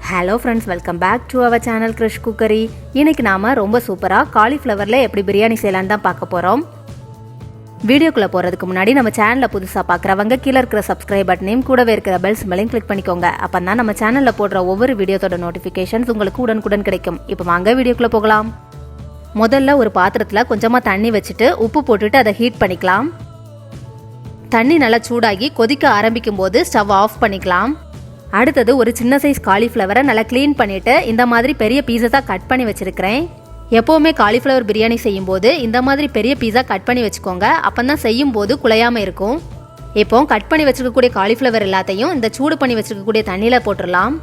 Hello friends, welcome back to our channel Krish cookery. இன்றைக்கி நாம் ரொம்ப சூப்பராக காலிஃப்ளவரில் எப்படி பிரியாணி செய்யலான்னு தான் பார்க்க போகிறோம். வீடியோக்குள்ளே போகிறதுக்கு முன்னாடி நம்ம சேனலில் புதுசாக பார்க்குறவங்க கீழே இருக்கிற சப்ஸ்கிரைப் பட்டனையும் கூடவே இருக்கிற பெல் சிம்பலையும் கிளிக் பண்ணிக்கோங்க. அப்போ தான் நம்ம சேனலில் போடுற ஒவ்வொரு வீடியோத்தோட நோட்டிஃபிகேஷன்ஸ் உங்களுக்கு உடனுக்குடன் கிடைக்கும். இப்போ வாங்க வீடியோக்குள்ளே போகலாம். முதல்ல ஒரு பாத்திரத்தில் கொஞ்சமாக தண்ணி வச்சுட்டு உப்பு போட்டுட்டு அதை ஹீட் பண்ணிக்கலாம். தண்ணி நல்லா சூடாகி கொதிக்க ஆரம்பிக்கும் போது ஸ்டவ் ஆஃப் பண்ணிக்கலாம். அடுத்தது ஒரு சின்ன சைஸ் காலிஃப்ளவரை நல்லா க்ளீன் பண்ணிவிட்டு இந்த மாதிரி பெரிய பீஸஸாக கட் பண்ணி வச்சுருக்கிறேன். எப்போவுமே காலிஃப்ளவர் பிரியாணி செய்யும்போது இந்த மாதிரி பெரிய பீஸா கட் பண்ணி வச்சுக்கோங்க. அப்போ தான் செய்யும்போது குலையாமல் இருக்கும். இப்போ கட் பண்ணி வச்சுருக்கக்கூடிய காலிஃப்ளவர் எல்லாத்தையும் இந்த சூடு பண்ணி வச்சுருக்கக்கூடிய தண்ணியில் போட்டுடலாம்.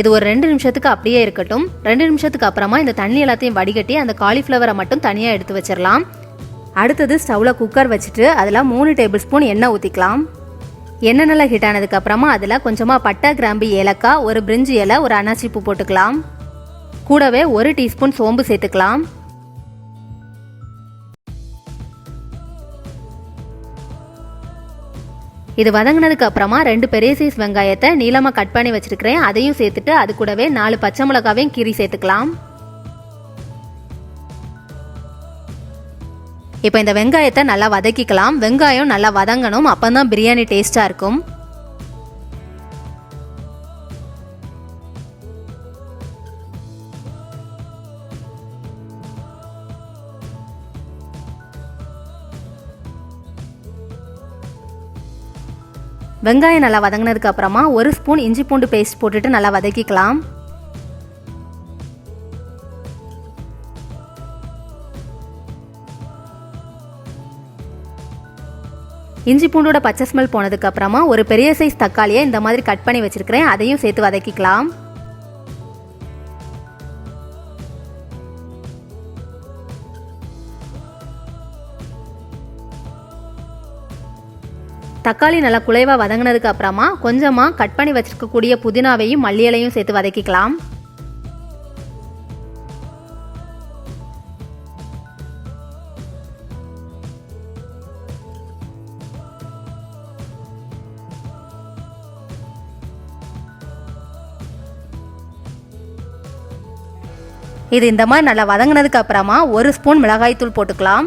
இது ஒரு 2 நிமிஷத்துக்கு அப்படியே இருக்கட்டும். 2 நிமிஷத்துக்கு அப்புறமா இந்த தண்ணி எல்லாத்தையும் வடிகட்டி அந்த காலிஃப்ளவரை மட்டும் தனியாக எடுத்து வச்சிடலாம். அடுத்தது ஸ்டவ்வில் குக்கர் வச்சுட்டு அதில் 3 டேபிள் ஸ்பூன் எண்ணெய் ஊற்றிக்கலாம். எண்ணெய் நல்லா ஹீட் ஆனதுக்கு அப்புறமா அதில் கொஞ்சமாக பட்டை, கிராம்பு, ஏலக்காய், ஒரு பிரிஞ்சி இலை, ஒரு அன்னாச்சி பூ போட்டுக்கலாம். கூடவே 1 டீஸ்பூன் சோம்பு சேர்த்துக்கலாம். இது வதங்கினதுக்கு அப்புறமா 2 பெரிய சைஸ் வெங்காயத்தை நீளமாக கட் பண்ணி வச்சிருக்கிறேன். அதையும் சேர்த்துட்டு அது கூடவே 4 பச்சை மிளகாவையும் கீரி சேர்த்துக்கலாம். இப்போ இந்த வெங்காயத்தை நல்லா வதக்கிக்கலாம். வெங்காயம் நல்லா வதங்கணும், அப்போ தான் பிரியாணி டேஸ்ட்டாக இருக்கும். வெங்காயம் நல்லா வதங்கினதுக்கு அப்புறமா 1 ஸ்பூன் இஞ்சி பூண்டு பேஸ்ட் போட்டுட்டு நல்லா வதக்கிக்கலாம். இஞ்சி பூண்டோட பச்சை ஸ்மெல் போனதுக்கு அப்புறமா ஒரு பெரிய சைஸ் தக்காளியை இந்த மாதிரி கட் பண்ணி வச்சிருக்கிறேன். அதையும் சேர்த்து வதக்கிக்கலாம். தக்காளி நல்லா குழைவா வதங்கினதுக்கு அப்புறமா கொஞ்சமா கட் பண்ணி வச்சிருக்கக்கூடிய புதினாவையும் மல்லி இலையும் சேர்த்து வதக்கிக்கலாம். இது இந்த மாதிரி நல்லா வதங்கினதுக்கு அப்புறமா 1 ஸ்பூன் மிளகாய் தூள் போட்டுக்கலாம்.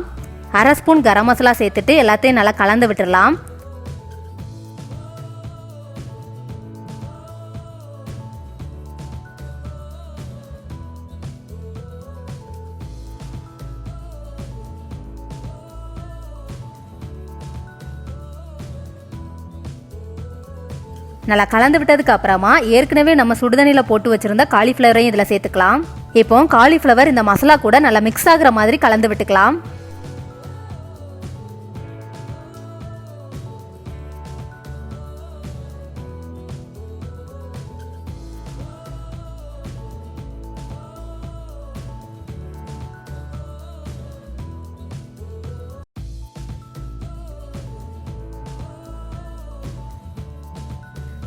1/2 ஸ்பூன் கரம் மசாலா சேர்த்துட்டு எல்லாத்தையும் நல்லா கலந்து விட்டுடலாம். நல்லா கலந்து விட்டதுக்கு அப்புறமா ஏற்கனவே நம்ம சுடுதண்ணியில் போட்டு வச்சிருந்த காலிஃப்ளவரையும் இதில் சேர்த்துக்கலாம். இப்போ காலிஃப்ளவர் இந்த மசாலா கூட நல்லா மிக்ஸ் ஆகுற மாதிரி கலந்து விட்டுக்கலாம்.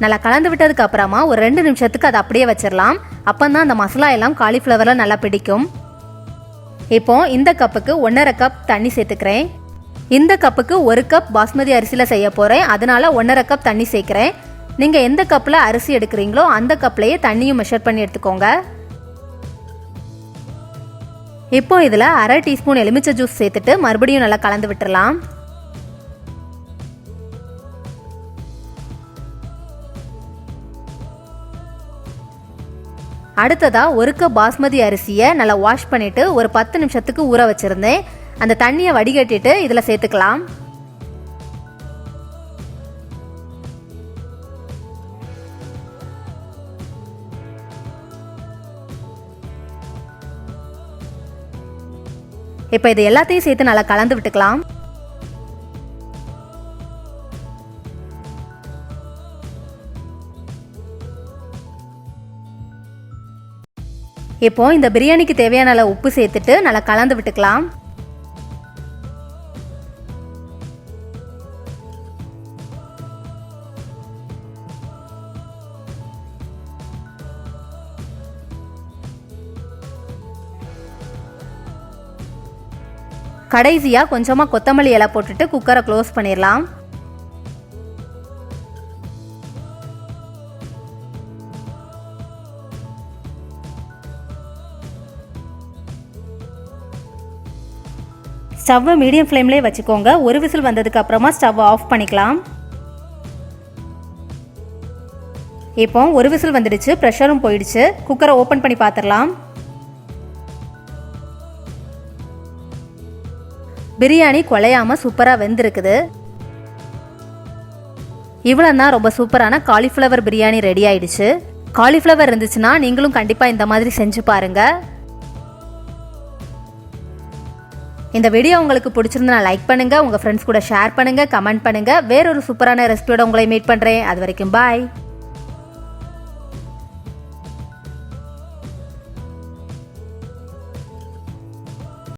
நல்லா கலந்து விட்டதுக்கு அப்புறமா ஒரு 2 நிமிஷத்துக்கு அதை அப்படியே வச்சிடலாம். அப்போ தான் அந்த மசாலா எல்லாம் காலிஃப்ளவரில் நல்லா பிடிக்கும். இப்போ இந்த கப்புக்கு 1.5 கப் தண்ணி சேர்த்துக்கிறேன். இந்த கப்புக்கு 1 கப் பாஸ்மதி அரிசியில் செய்ய போகிறேன். அதனால 1.5 கப் தண்ணி சேர்க்குறேன். நீங்கள் எந்த கப்பில் அரிசி எடுக்கிறீங்களோ அந்த கப்லேயே தண்ணியும் மெஷர் பண்ணி எடுத்துக்கோங்க. இப்போ இதில் 1/2 டீஸ்பூன் எலுமிச்சை ஜூஸ் சேர்த்துட்டு மறுபடியும் நல்லா கலந்து விட்டுடலாம். அடுத்ததா 1 கப் பாஸ்மதி அரிசியை நல்லா வாஷ் பண்ணிட்டு ஒரு 10 நிமிஷத்துக்கு ஊற வச்சிருந்தேன். அந்த தண்ணியை வடிகட்டிட்டு இதில் சேர்த்துக்கலாம். இப்போ இது எல்லாத்தையும் சேர்த்து நல்லா கலந்து விட்டுக்கலாம். இப்போ இந்த பிரியாணிக்கு தேவையான அளவு உப்பு சேர்த்துட்டு நல்லா கலந்து விட்டுக்கலாம். கடைசியாக கொஞ்சமாக கொத்தமல்லி இலை போட்டுட்டு குக்கரை க்ளோஸ் பண்ணிடலாம். ஸ்டவ்வை மீடியம் ஃப்ளேம்லேயே வச்சுக்கோங்க. ஒரு விசில் வந்ததுக்கு அப்புறமா ஸ்டவ்வை ஆஃப் பண்ணிக்கலாம். இப்போ ஒரு விசில் வந்துடுச்சு, ப்ரெஷரும் போயிடுச்சு. குக்கரை ஓப்பன் பண்ணி பார்த்துடலாம். பிரியாணி குழையாம சூப்பராக வெந்திருக்குது. இவ்வளோன்னா ரொம்ப சூப்பரான காலிஃப்ளவர் பிரியாணி ரெடி ஆயிடுச்சு. காலிஃப்ளவர் இருந்துச்சுன்னா நீங்களும் கண்டிப்பாக இந்த மாதிரி செஞ்சு பாருங்க. இந்த வீடியோ உங்களுக்கு பிடிச்சிருந்தா லைக் பண்ணுங்க, உங்க ஃப்ரெண்ட்ஸ் கூட ஷேர் பண்ணுங்க, கமெண்ட் பண்ணுங்க. வேறொரு சூப்பரான ரெசிபியோட உங்களை மீட் பண்றேன். அது வரைக்கும் பாய்.